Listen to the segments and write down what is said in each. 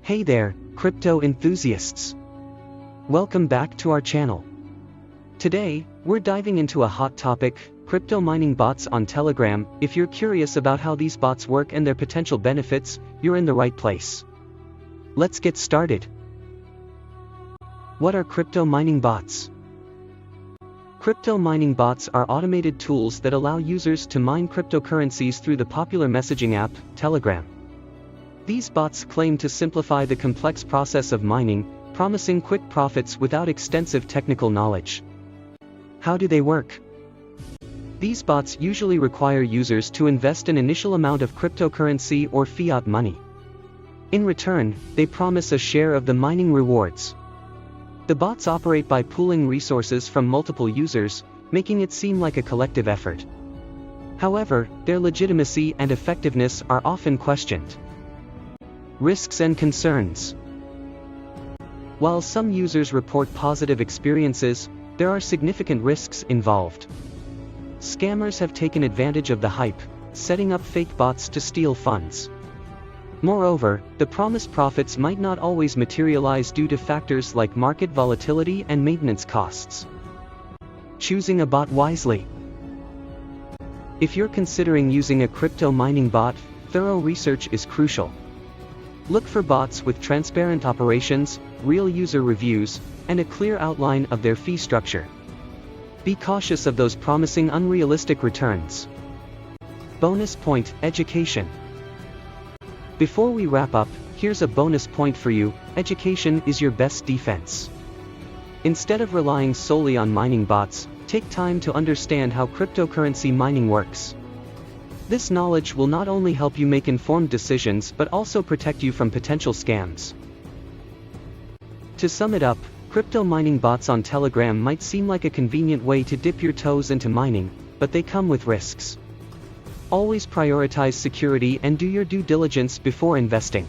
Hey there, crypto enthusiasts! Welcome back to our channel. Today, we're diving into a hot topic, crypto mining bots on Telegram. If you're curious about how these bots work and their potential benefits, you're in the right place. Let's get started. What are crypto mining bots? Crypto mining bots are automated tools that allow users to mine cryptocurrencies through the popular messaging app, Telegram. These bots claim to simplify the complex process of mining, promising quick profits without extensive technical knowledge. How do they work? These bots usually require users to invest an initial amount of cryptocurrency or fiat money. In return, they promise a share of the mining rewards. The bots operate by pooling resources from multiple users, making it seem like a collective effort. However, their legitimacy and effectiveness are often questioned. Risks and concerns. While some users report positive experiences, there are significant risks involved. Scammers have taken advantage of the hype, setting up fake bots to steal funds. Moreover, the promised profits might not always materialize due to factors like market volatility and maintenance costs. Choosing a bot wisely. If you're considering using a crypto mining bot, thorough research is crucial. Look for bots with transparent operations, real user reviews, and a clear outline of their fee structure. Be cautious of those promising unrealistic returns. Bonus point: education. Before we wrap up, here's a bonus point for you: education is your best defense. Instead of relying solely on mining bots, take time to understand how cryptocurrency mining works. This knowledge will not only help you make informed decisions but also protect you from potential scams. To sum it up, crypto mining bots on Telegram might seem like a convenient way to dip your toes into mining, but they come with risks. Always prioritize security and do your due diligence before investing.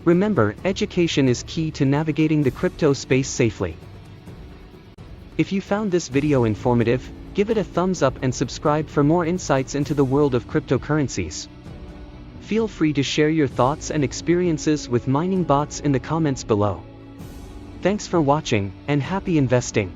Remember, education is key to navigating the crypto space safely. If you found this video informative, give it a thumbs up and subscribe for more insights into the world of cryptocurrencies. Feel free to share your thoughts and experiences with mining bots in the comments below. Thanks for watching, and happy investing!